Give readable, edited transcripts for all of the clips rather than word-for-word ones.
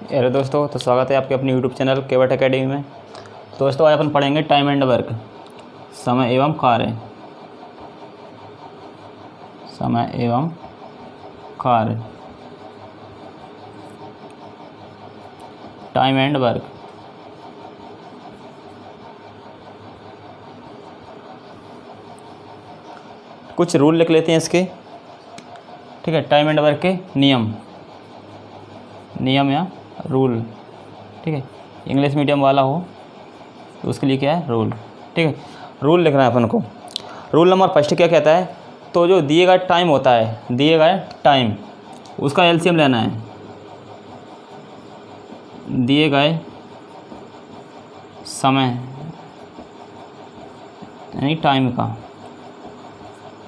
Hello दोस्तों, तो स्वागत है आपके अपने यूट्यूब चैनल केवट एकेडमी में। दोस्तों आज अपन पढ़ेंगे टाइम एंड वर्क, समय एवं कार्य। समय एवं कार्य, टाइम एंड वर्क। कुछ रूल लिख लेते हैं इसके, ठीक है। टाइम एंड वर्क के नियम या रूल, ठीक है। इंग्लिश मीडियम वाला हो तो उसके लिए क्या है, रूल, ठीक है। रूल लिखना है अपन को। रूल नंबर फर्स्ट क्या कहता है, तो जो दिए गए टाइम होता है, दिए गए टाइम, उसका एलसीएम लेना है। दिए गए समय यानी टाइम का,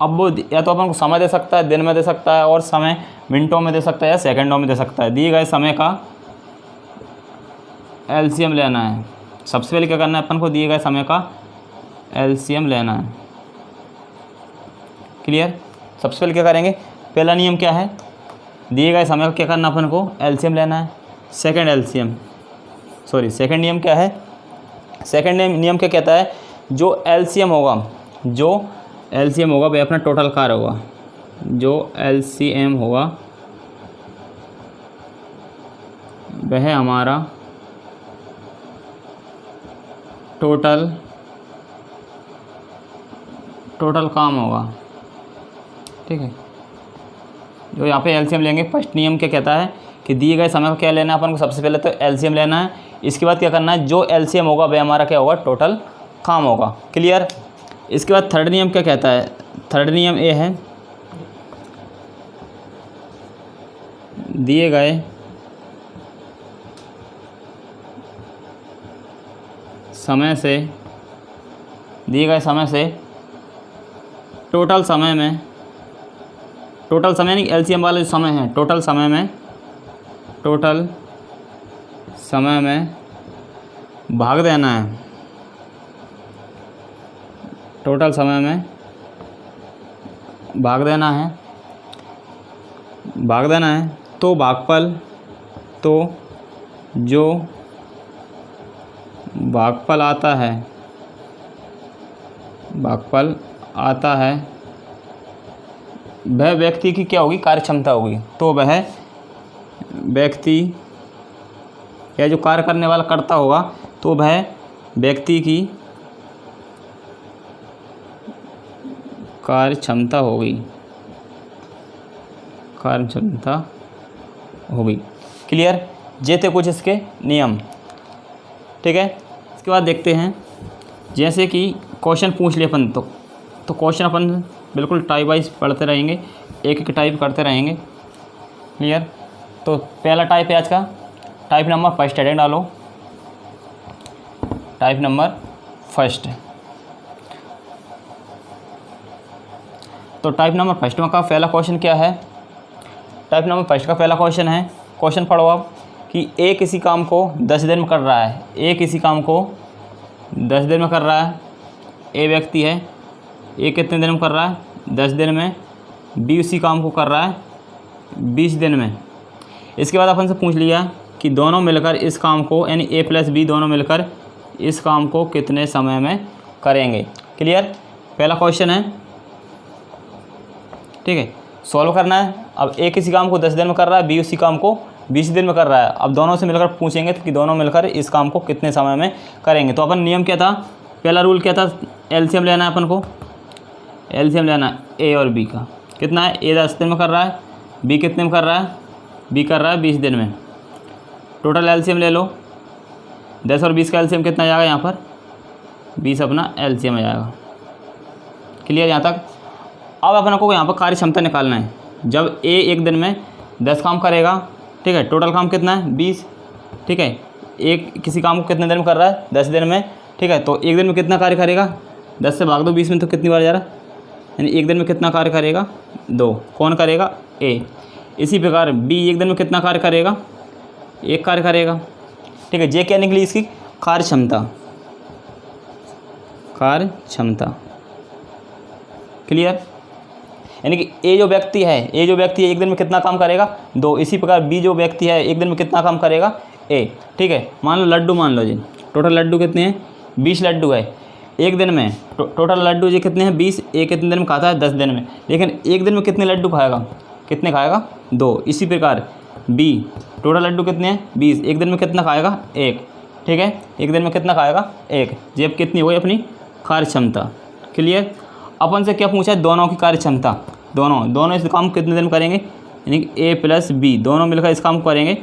अब वो या तो अपन को समय दे सकता है, दिन में दे सकता है, और समय मिनटों में दे सकता है या सेकंडों में दे सकता है। दिए गए समय का एलसीएम लेना है। सबसे पहले क्या करना है अपन को, दिए गए समय का एलसीएम लेना है। क्लियर। सबसे पहले क्या करेंगे, पहला नियम क्या है, दिए गए समय का क्या करना अपन को, एलसीएम लेना है। सेकंड नियम क्या है, सेकंड नियम क्या कहता है, जो एलसीएम होगा वह अपना टोटल कार्य होगा। जो एलसीएम होगा वह हमारा टोटल काम होगा, ठीक है। जो यहाँ पे एलसीएम लेंगे, फर्स्ट नियम क्या कहता है कि दिए गए समय को क्या लेना है अपन को, सबसे पहले तो एलसीएम लेना है। इसके बाद क्या करना है, जो एलसीएम होगा वह हमारा क्या होगा, टोटल काम होगा। क्लियर। इसके बाद थर्ड नियम क्या कहता है, थर्ड नियम ये है, दिए गए समय से टोटल समय यानी एलसीएम वाला जो समय है, टोटल समय में भाग देना है। टोटल समय में भाग देना है तो जो भागफल आता है वह व्यक्ति की क्या होगी, कार्य क्षमता होगी। तो वह व्यक्ति या जो कार्य करने वाला करता होगा तो वह व्यक्ति की कार्य क्षमता होगी। क्लियर। ये थे कुछ इसके नियम, ठीक है। इसके बाद देखते हैं, जैसे कि क्वेश्चन पूछ लिए अपन तो क्वेश्चन अपन बिल्कुल टाइप वाइज पढ़ते रहेंगे, एक एक टाइप करते रहेंगे। क्लियर। तो पहला टाइप है आज का, टाइप नंबर फर्स्ट हेडिंग डालो, टाइप नंबर फर्स्ट। तो टाइप नंबर फर्स्ट में का पहला क्वेश्चन क्या है, टाइप नंबर फर्स्ट का पहला क्वेश्चन है, क्वेश्चन पढ़ो आप, कि ए किसी काम को 10 दिन में कर रहा है। ए किसी काम को 10 दिन में कर रहा है, ए व्यक्ति है। ए कितने दिन में कर रहा है, 10 दिन में। बी उसी काम को कर रहा है 20 दिन में। इसके बाद अपन से पूछ लिया कि दोनों मिलकर इस काम को, यानी ए प्लस बी दोनों मिलकर इस काम को कितने समय में करेंगे। क्लियर। पहला क्वेश्चन है, ठीक है, सॉल्व करना है। अब ए किसी काम को 10 दिन में कर रहा है, बी उसी काम को 20 दिन में कर रहा है। अब दोनों से मिलकर पूछेंगे कि दोनों मिलकर इस काम को कितने समय में करेंगे। तो अपन नियम क्या था, पहला रूल क्या था, एलसीएम लेना है अपन को। एलसीएम लेना है ए और बी का। कितना है, ए 10 दिन में कर रहा है, बी कितने में कर रहा है, बी कर रहा है 20 दिन में। टोटल एलसीएम ले लो, 10 और 20 का एलसीएम कितना आ जाएगा, यहाँ पर 20 अपना एलसीएम आ जाएगा। क्लियर यहाँ तक। अब अपन को यहाँ पर कार्य क्षमता निकालना है। जब ए एक दिन में 10 काम करेगा, ठीक है, टोटल काम कितना है 20, ठीक है। एक किसी काम को कितने दिन में कर रहा है, 10 दिन में, ठीक है। तो एक दिन में कितना कार्य करेगा, 10 से भाग दो 20 में, तो कितनी बार जा रहा है, यानी एक दिन में कितना कार्य करेगा, 2। कौन करेगा, ए। इसी प्रकार बी एक दिन में कितना कार्य करेगा, 1 कार्य करेगा, ठीक है। जे क्या निकली इसकी, कार्य क्षमता। क्लियर। यानी कि ए जो व्यक्ति है एक दिन में कितना काम करेगा 2। इसी प्रकार बी जो व्यक्ति है एक दिन में कितना काम करेगा ए। ठीक है, मान लो लड्डू, मान लो जी टोटल लड्डू कितने हैं 20 लड्डू है एक दिन में। टोटल लड्डू जी कितने हैं 20। ए कितने दिन में खाता है 10 दिन में, लेकिन एक दिन में कितने लड्डू खाएगा, कितने खाएगा 2। इसी प्रकार बी टोटल लड्डू कितने हैं 20, एक दिन में कितना खाएगा 1। ठीक है, एक दिन में कितना खाएगा 1। जेब कितनी हुई अपनी कार्य क्षमता। क्लियर। अपन से क्या पूछा है, दोनों की कार्य क्षमता। दोनों इस काम को कितने दिन में करेंगे, यानी कि ए प्लस बी दोनों मिलकर इस काम को करेंगे।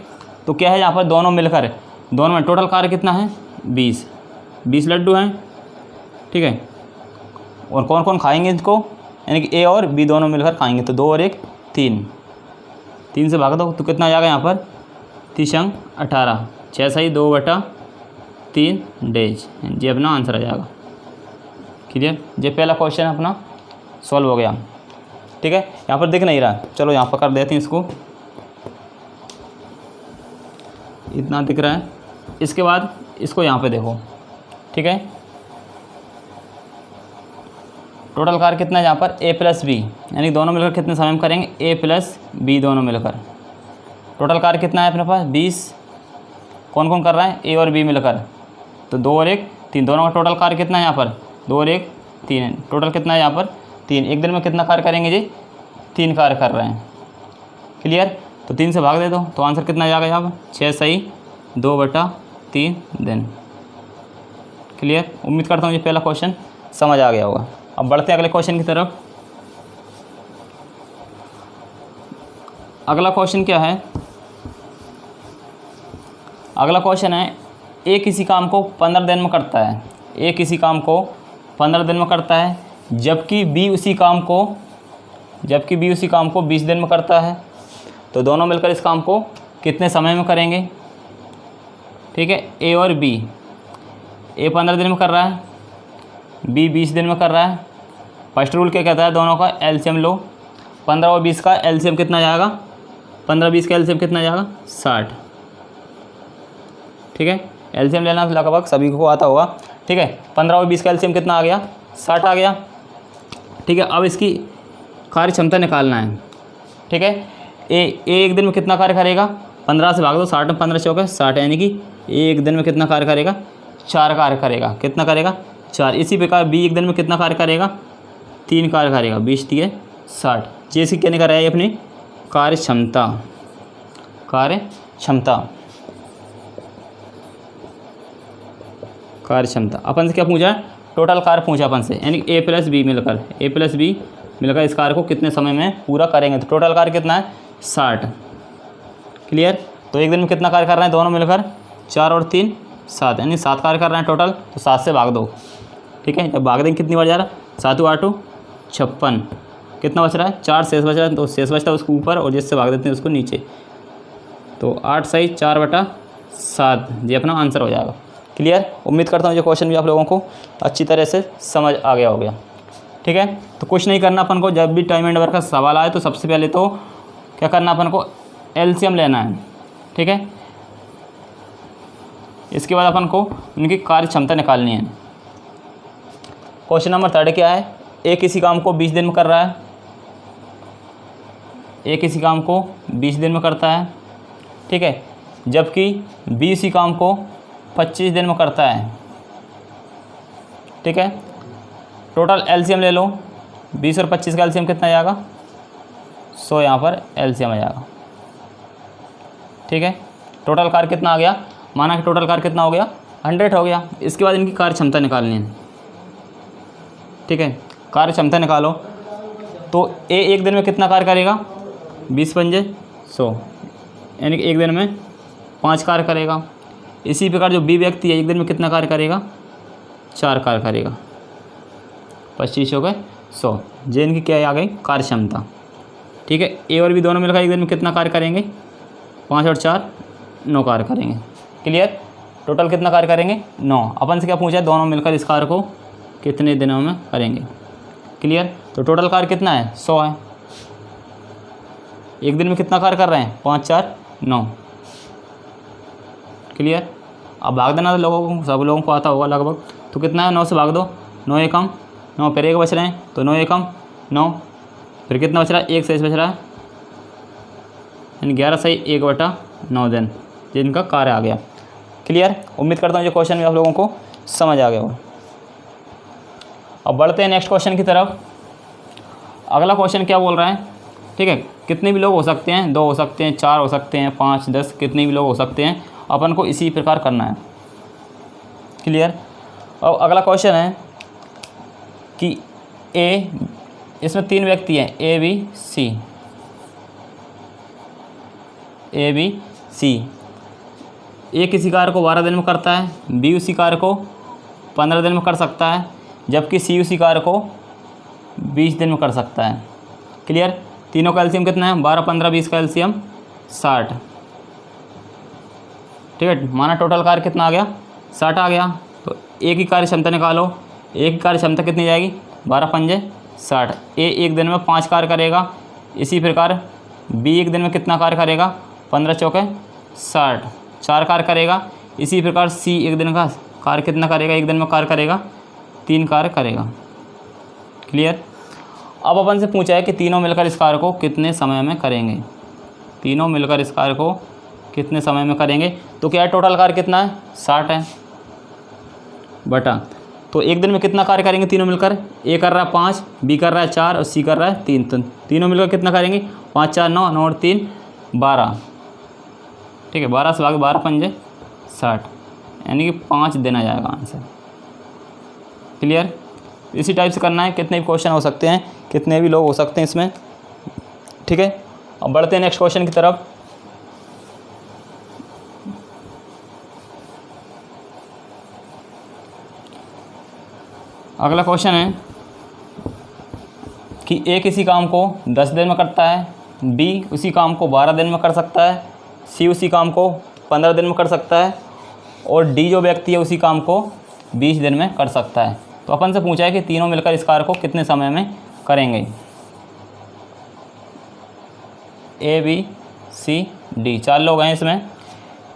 तो क्या है यहाँ पर दोनों मिलकर, दोनों में टोटल कार्य कितना है 20 लड्डू हैं। ठीक है, और कौन कौन खाएंगे इसको, यानी कि ए और बी दोनों मिलकर खाएंगे। तो 2 और 1 3 से भाग दो तो कितना आ जाएगा यहाँ पर 3 18, 6 सही 2/3 डेज। ये अपना आंसर आ जाएगा। क्लियर। ये पहला क्वेश्चन अपना सॉल्व हो गया। ठीक है, यहाँ पर दिख नहीं रहा, चलो यहाँ पर कर देते हैं इसको, इतना दिख रहा है। इसके बाद इसको यहाँ पे देखो। ठीक है, टोटल कार्य कितना है यहाँ पर ए प्लस बी, यानी दोनों मिलकर कितने समय में करेंगे ए प्लस बी दोनों मिलकर। टोटल कार्य कितना है अपने पास 20। कौन कौन कर रहा है ए और बी मिलकर, तो 2 और 1 3। दोनों का टोटल कार्य कितना है यहाँ पर 2 और 1 3। टोटल कितना है यहाँ पर 3। एक दिन में कितना कार्य करेंगे जी 3 कार्य कर रहे हैं। क्लियर। तो 3 से भाग दे दो तो आंसर कितना आ जाएगा यहाँ पर 6 सही 2/3 दिन। क्लियर। उम्मीद करता हूँ ये पहला क्वेश्चन समझ आ गया होगा। अब बढ़ते हैं अगले क्वेश्चन की तरफ। अगला क्वेश्चन क्या है, अगला क्वेश्चन है ए किसी काम को 15 दिन में करता है। ए किसी काम को 15 दिन में करता है, जबकि बी उसी काम को 20 दिन में करता है। तो दोनों मिलकर इस काम को कितने समय में करेंगे। ठीक है, ए और बी, ए 15 दिन में कर रहा है, बी 20 दिन में कर रहा है। फर्स्ट रूल क्या कहता है, दोनों का एलसीएम लो। 15 और 20 का एलसीएम कितना जाएगा, 15-20 का एलसीएम कितना जाएगा 60। ठीक है, एलसीएम लेना लगभग सभी को आता होगा। ठीक है, 15 और 20 का एलसीएम कितना आ गया 60 आ गया। ठीक है, अब इसकी कार्य क्षमता निकालना है। ठीक है, ए एक दिन में कितना कार्य करेगा, 15 से भाग दो 60 में 15 चौके 60, यानी कि एक दिन में कितना कार्य करेगा 4 कार्य करेगा। कितना करेगा 4। इसी प्रकार बी एक दिन में कितना कार्य करेगा 3 कार्य करेगा। 20 3 60। जैसे क्या निकल रहा है अपनी कार्य क्षमता। कार्य क्षमता अपन से क्या पूछा है, टोटल कार्य पूछा अपन से, यानी ए प्लस बी मिलकर इस कार्य को कितने समय में पूरा करेंगे। तो टोटल कार्य कितना है 60। क्लियर। तो एक दिन में कितना कार्य कर रहे हैं दोनों मिलकर 4 और 3 7, यानी 7 कार्य कर रहे हैं टोटल। तो 7 से भाग दो। ठीक है, जब भाग देंगे कितनी बार जा रहा है 7 8 56। कितना बच रहा है 4 शेष बच रहा है, तो शेष बचता है उसको ऊपर और जिससे भाग देते हैं उसको नीचे। तो 8 सही 4/7 ये अपना आंसर हो जाएगा। क्लियर। उम्मीद करता हूँ ये क्वेश्चन भी आप लोगों को अच्छी तरह से समझ आ गया हो गया। ठीक है, तो कुछ नहीं करना अपन को, जब भी टाइम एंड वर्क का सवाल आए तो सबसे पहले तो क्या करना अपन को एलसीएम लेना है। ठीक है, इसके बाद अपन को उनकी कार्य क्षमता निकालनी है। क्वेश्चन नंबर 3 क्या है, ए किसी काम को 20 दिन में कर रहा है। ए किसी काम को 20 दिन में करता है। ठीक है, जबकि बी इसी काम को 25 दिन में करता है। ठीक है, टोटल एलसीएम ले लो। 20 और 25 का एलसीएम कितना आएगा 100, यहाँ पर एलसीएम आ जाएगा। ठीक है, टोटल कार्य कितना आ गया, माना कि टोटल कार्य कितना हो गया 100 हो गया। इसके बाद इनकी कार्य क्षमता निकालनी है। ठीक है, कार्य क्षमता निकालो। तो ए एक दिन में कितना कार्य करेगा 20 पंजे 100, यानी कि एक दिन में 5 कार्य करेगा। इसी प्रकार जो बी व्यक्ति है एक दिन में कितना कार्य करेगा 4 कार्य करेगा। 25 हो गए 100। जे इनकी क्या आ गई कार्य क्षमता। ठीक है, ए और बी दोनों मिलकर एक दिन में कितना कार्य करेंगे 5 और 4 9 कार्य करेंगे। क्लियर। टोटल कितना कार्य करेंगे 9। अपन से क्या पूछा है, दोनों मिलकर इस कार्य को कितने दिनों में करेंगे। क्लियर। तो टोटल कार्य कितना है 100 है। एक दिन में कितना कार्य कर रहे हैं 5 4 9। क्लियर। अब भाग देना लोगों को, सब लोगों को आता होगा लगभग। तो कितना है 9 से भाग दो 9 एकम 9, फिर 1 बच रहे हैं तो 9 एकम 9, फिर कितना बच रहा है, 1 शेष बच रहा है, यानी 11 सही 1/9 दिन जिनका कार्य आ गया। क्लियर। उम्मीद करता हूँ जो क्वेश्चन भी आप लोगों को समझ आ गया हो। अब बढ़ते हैं नेक्स्ट क्वेश्चन की तरफ। अगला क्वेश्चन क्या बोल रहा है, ठीक है, कितने भी लोग हो सकते हैं, 2 हो सकते हैं, 4 हो सकते हैं, 5, 10, कितने भी लोग हो सकते हैं, अपन को इसी प्रकार करना है। क्लियर। अब अगला क्वेश्चन है कि ए, इसमें 3 व्यक्ति हैं, ए बी सी। ए किसी कार्य को 12 दिन में करता है, बी उसी कार्य को 15 दिन में कर सकता है, जबकि सी उसी कार्य को 20 दिन में कर सकता है। क्लियर। तीनों का एलसीएम कितना है, 12, 15, 20 का एलसीएम 60। ठीक है, माना टोटल कार्य कितना आ गया, 60 आ गया। तो ए की कार्य क्षमता निकालो, ए की कार्य क्षमता कितनी जाएगी, 12 पंजे 60। ए एक दिन में 5 कार्य करेगा, इसी प्रकार बी एक दिन में कितना कार्य करेगा, 15 चौके 60, 4 कार्य करेगा। इसी प्रकार सी एक दिन का कार्य कितना करेगा, एक दिन में कार्य करेगा, 3 कार्य करेगा। क्लियर। अब अपन से पूछा है कि तीनों मिलकर इस कार्य को कितने समय में करेंगे, तीनों मिलकर इस कार्य को कितने समय में करेंगे। तो क्या है, टोटल कार्य कितना है, 60 है बटा, तो एक दिन में कितना कार्य करेंगे तीनों मिलकर, ए कर रहा है 5, बी कर रहा है 4 और सी कर रहा है 3। तो तीनों मिलकर कितना करेंगे, 5, 4, 9, 9 और 3 12। ठीक है, 12 से भागे 12 पंजे 60, यानी कि 5 दिन आ जाएगा आंसर। क्लियर। इसी टाइप से करना है, कितने भी क्वेश्चन हो सकते हैं, कितने भी लोग हो सकते हैं इसमें। ठीक है। अब बढ़ते हैं नेक्स्ट क्वेश्चन की तरफ। अगला क्वेश्चन है कि ए किसी काम को 10 दिन में करता है, बी उसी काम को 12 दिन में कर सकता है, सी उसी काम को 15 दिन में कर सकता है, और डी जो व्यक्ति है उसी काम को 20 दिन में कर सकता है। तो अपन से पूछा है कि तीनों मिलकर इस कार्य को कितने समय में करेंगे। ए बी सी डी 4 लोग हैं इसमें।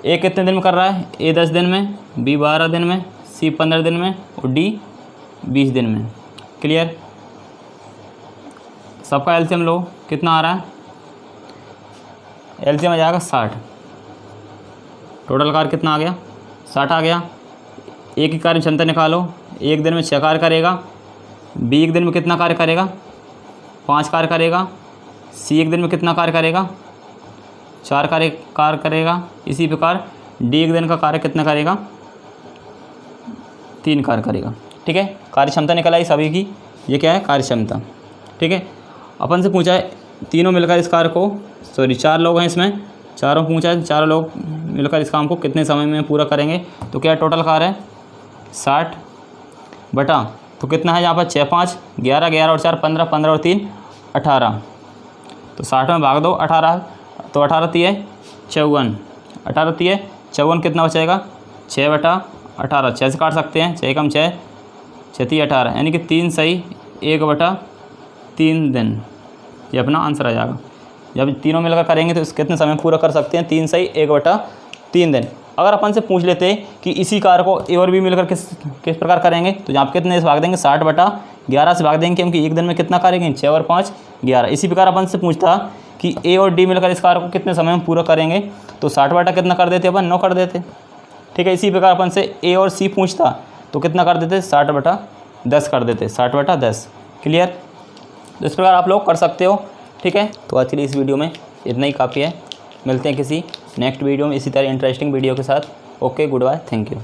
ए कितने दिन में कर रहा है, ए 10 दिन में, बी 12 दिन में, सी 15 दिन में और डी 20 दिन में। क्लियर। सबका एलसीएम लो, कितना आ रहा है, एलसीएम आ जाएगा 60। टोटल कार्य कितना आ गया, 60 आ गया। ए की कार्य क्षमता निकालो, एक दिन में 6 कार्य करेगा, बी एक दिन में कितना कार्य करेगा, 5 कार्य करेगा, सी एक दिन में कितना कार्य करेगा, 4 कार्य करेगा। इसी प्रकार डी एक दिन का कार्य कितना करेगा, 3 कार्य करेगा। ठीक है, कार्य क्षमता निकल आई सभी की, ये क्या है, कार्य क्षमता। ठीक है। अपन से पूछा है तीनों मिलकर इस कार्य को, 4 लोग हैं इसमें, चारों पूछा है, 4 लोग मिलकर इस काम को कितने समय में पूरा करेंगे। तो क्या टोटल कार्य है, 60 बटा, तो कितना है यहाँ पर 6, 5, 11, 11 और 4 15, 15 और 3 18। तो 60 में भाग दो 18, तो 18 3 54, 18 3 54, कितना बचेगा, 6 बटा 18। 6 से काट सकते हैं, 6 कम 6, 6 3 18, यानी कि 3 सही 1/3 दिन, ये अपना आंसर आ जाएगा। जब तीनों मिलकर करेंगे तो इस कितने समय पूरा कर सकते हैं, 3 सही 1/3 दिन। अगर अपन से पूछ लेते कि इसी कार्य को ए और बी मिलकर किस प्रकार करेंगे, तो यहाँ कितने से भाग देंगे, 60/11 से भाग देंगे, क्योंकि एक दिन में कितना करेंगे, 6 और 5 11। इसी प्रकार अपन से पूछता कि ए और डी मिलकर इस कार्य को कितने समय में पूरा करेंगे, तो 60 बटा कितना कर देते अपन, 9 कर देते। ठीक है। इसी प्रकार अपन से ए और सी पूछता तो कितना कर देते, 60/10 कर देते, 60/10। क्लियर। तो इस प्रकार आप लोग कर सकते हो। ठीक है। तो आज के लिए इस वीडियो में इतना ही काफ़ी है। मिलते हैं किसी नेक्स्ट वीडियो में इसी तरह इंटरेस्टिंग वीडियो के साथ। Okay, goodbye, thank you.